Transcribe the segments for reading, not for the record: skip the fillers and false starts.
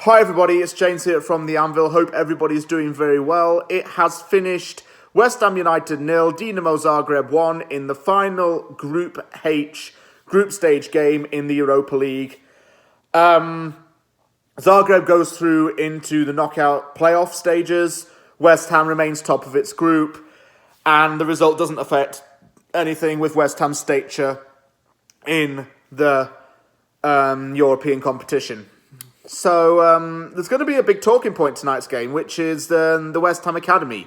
Hi everybody, it's James here from the Anvil. Hope everybody's doing very well. It has finished West Ham United 0, Dinamo Zagreb 1 in the final Group H group stage game in the Europa League. Zagreb goes through into the knockout playoff stages. West Ham remains top of its group, and the result doesn't affect anything with West Ham's stature in the European competition. So there's going to be a big talking point tonight's game, which is the West Ham Academy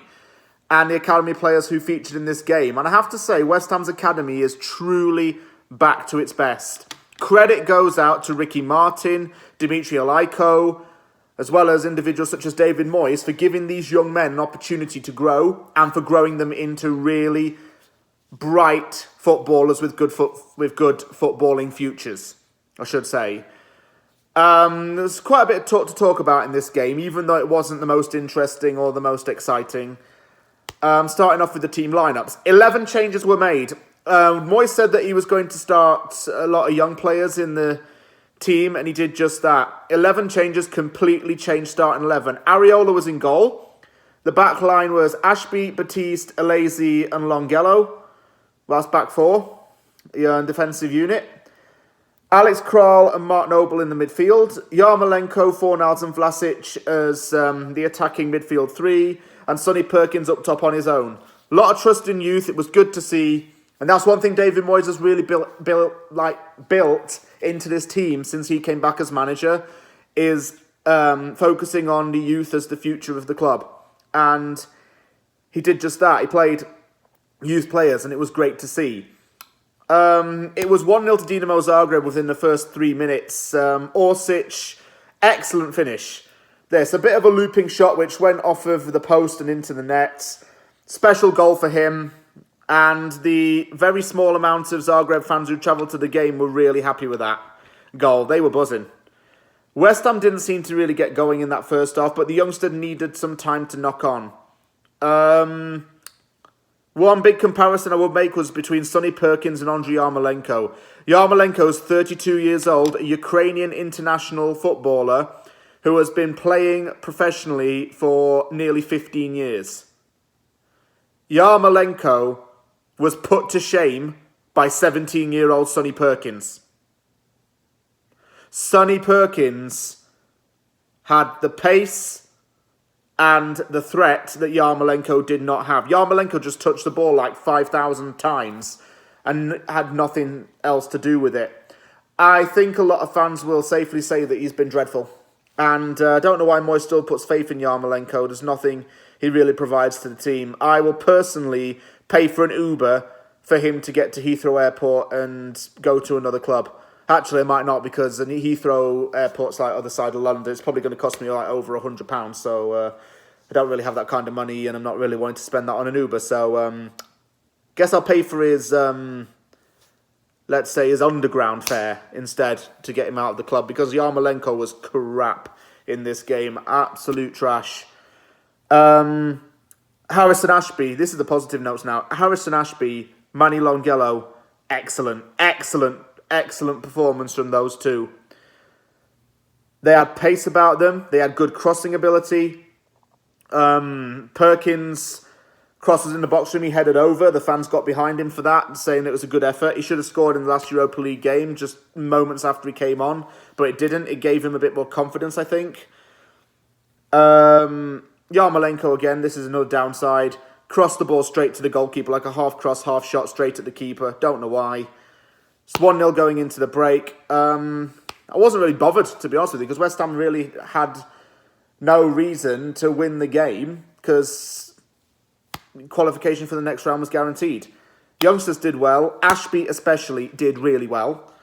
and the Academy players who featured in this game. And I have to say, West Ham's Academy is truly back to its best. Credit goes out to Ricky Martin, Dimitri Alaiko, as well as individuals such as David Moyes for giving these young men an opportunity to grow and for growing them into really bright footballers with good footballing futures, I should say. There's quite a bit to talk about in this game, even though it wasn't the most interesting or the most exciting. Starting off with the team lineups. 11 changes were made. Moyes said that he was going to start a lot of young players in the team, and he did just that. 11 changes, completely changed starting 11. Areola was in goal. The back line was Ashby, Batiste, Alazy, and Longelo. Well, that's back four. Defensive unit. Alex Kral and Mark Noble in the midfield. Yarmolenko, Fornals and Vlasic as the attacking midfield three. And Sonny Perkins up top on his own. A lot of trust in youth. It was good to see. And that's one thing David Moyes has really built into this team since he came back as manager, is focusing on the youth as the future of the club. And he did just that. He played youth players, and it was great to see. It was 1-0 to Dinamo Zagreb within the first 3 minutes. Orsic, excellent finish. There's a bit of a looping shot which went off of the post and into the net. Special goal for him. And the very small amount of Zagreb fans who travelled to the game were really happy with that goal. They were buzzing. West Ham didn't seem to really get going in that first half, but the youngster needed some time to knock on. One big comparison I would make was between Sonny Perkins and Andriy Yarmolenko. Yarmolenko is 32 years old, a Ukrainian international footballer who has been playing professionally for nearly 15 years. Yarmolenko was put to shame by 17-year-old Sonny Perkins. Sonny Perkins had the pace and the threat that Yarmolenko did not have. Yarmolenko just touched the ball like 5,000 times and had nothing else to do with it. I think a lot of fans will safely say that he's been dreadful. And I don't know why Moyes still puts faith in Yarmolenko. There's nothing he really provides to the team. I will personally pay for an Uber for him to get to Heathrow Airport and go to another club. Actually, I might not, because Heathrow Airport's like other side of London. It's probably going to cost me like over £100. So I don't really have that kind of money, and I'm not really wanting to spend that on an Uber. So guess I'll pay for his, let's say, his underground fare instead to get him out of the club, because Yarmolenko was crap in this game. Absolute trash. Harrison Ashby. This is the positive notes now. Harrison Ashby, Manny Longelo, excellent performance from those two. They had pace about them. They had good crossing ability. Perkins crosses in the box room. He headed over. The fans got behind him for that, saying it was a good effort. He should have scored in the last Europa League game, just moments after he came on, but it didn't. It gave him a bit more confidence, I think. Yarmolenko again. This is another downside. Crossed the ball straight to the goalkeeper, like a half cross, half shot straight at the keeper. Don't know why. It's 1-0 going into the break. I wasn't really bothered, to be honest with you, because West Ham really had no reason to win the game, because qualification for the next round was guaranteed. Youngsters did well. Ashby especially did really well.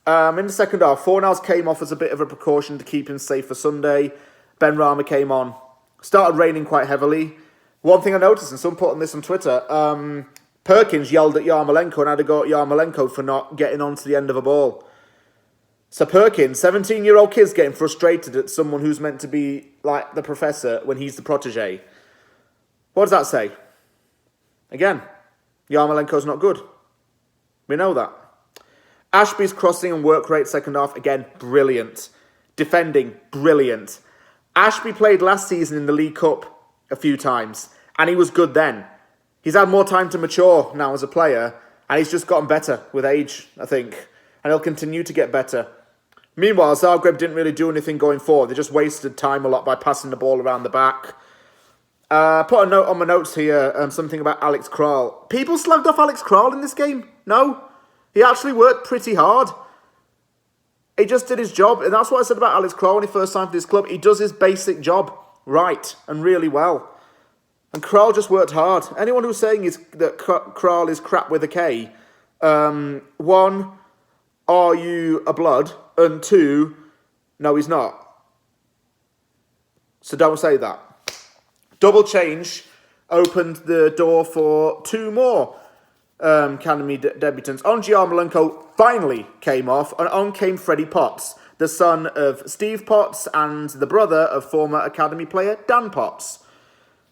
In the second half, Fornals came off as a bit of a precaution to keep him safe for Sunday. Ben Rama came on. Started raining quite heavily. One thing I noticed, and someone put on this on Twitter, Perkins yelled at Yarmolenko and had to go at Yarmolenko for not getting onto the end of a ball. So Perkins, 17-year-old kid's getting frustrated at someone who's meant to be like the professor when he's the protege. What does that say? Again, Yarmolenko's not good. We know that. Ashby's crossing and work rate second half, again, brilliant. Defending, brilliant. Ashby played last season in the League Cup a few times, and he was good then. He's had more time to mature now as a player, and he's just gotten better with age, I think. And he'll continue to get better. Meanwhile, Zagreb didn't really do anything going forward. They just wasted time a lot by passing the ball around the back. Put a note on my notes here, something about Alex Kral. People slagged off Alex Kral in this game? No. He actually worked pretty hard. He just did his job, and that's what I said about Alex Kral when he first signed for this club. He does his basic job right and really well. And Kral just worked hard. Anyone who's saying that Kral is crap with a K, one, are you a blood? And two, no, he's not. So don't say that. Double change opened the door for two more academy debutants. On Yarmolenko finally came off, and on came Freddie Potts, the son of Steve Potts and the brother of former academy player Dan Potts.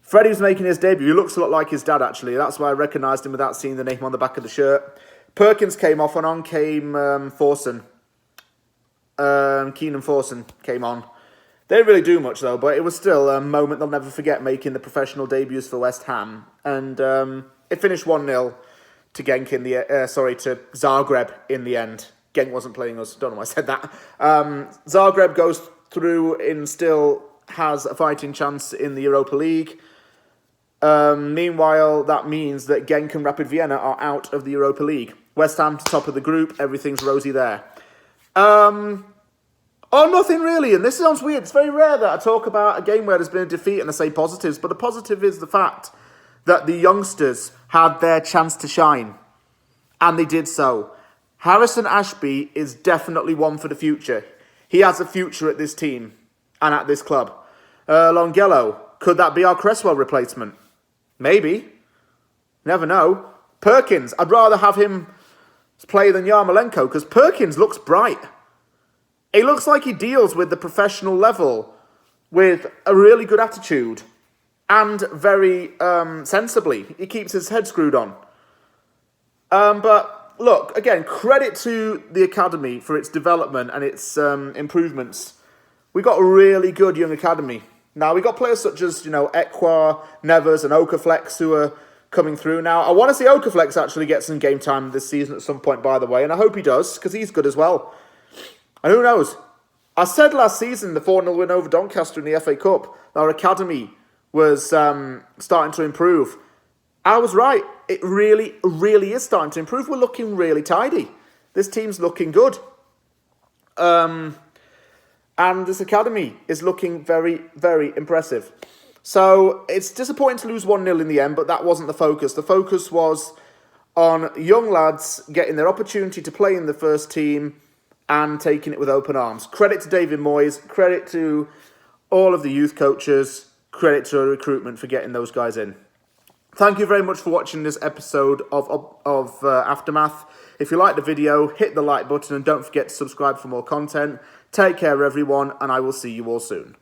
Freddie's making his debut. He looks a lot like his dad, actually. That's why I recognised him without seeing the name on the back of the shirt. Perkins came off, and on came Forson. Keenan Forson came on. They didn't really do much, though, but it was still a moment they'll never forget, making the professional debuts for West Ham. And it finished 1-0 to Genk to Zagreb in the end. Genk wasn't playing us. Don't know why I said that. Zagreb goes through and still has a fighting chance in the Europa League. Meanwhile, that means that Genk and Rapid Vienna are out of the Europa League. West Ham to top of the group. Everything's rosy there. Nothing really. And this sounds weird. It's very rare that I talk about a game where there's been a defeat and I say positives. But the positive is the fact that the youngsters had their chance to shine. And they did so. Harrison Ashby is definitely one for the future. He has a future at this team and at this club. Longelo, could that be our Cresswell replacement? Maybe. Never know. Perkins, I'd rather have him play than Yarmolenko because Perkins looks bright. He looks like he deals with the professional level with a really good attitude and very sensibly. He keeps his head screwed on. But look, again, credit to the academy for its development and its improvements. We got a really good young academy. Now, we got players such as, Ekwa, Nevers and Okaflex who are coming through. Now, I want to see Okaflex actually get some game time this season at some point, by the way, and I hope he does, because he's good as well. And who knows? I said last season, the 4-0 win over Doncaster in the FA Cup, our academy was starting to improve. I was right. It really, really is starting to improve. We're looking really tidy. This team's looking good. And this academy is looking very, very impressive. So it's disappointing to lose 1-0 in the end, but that wasn't the focus. The focus was on young lads getting their opportunity to play in the first team and taking it with open arms. Credit to David Moyes, credit to all of the youth coaches, credit to recruitment for getting those guys in. Thank you very much for watching this episode of Aftermath. If you liked the video, hit the like button and don't forget to subscribe for more content. Take care, everyone, and I will see you all soon.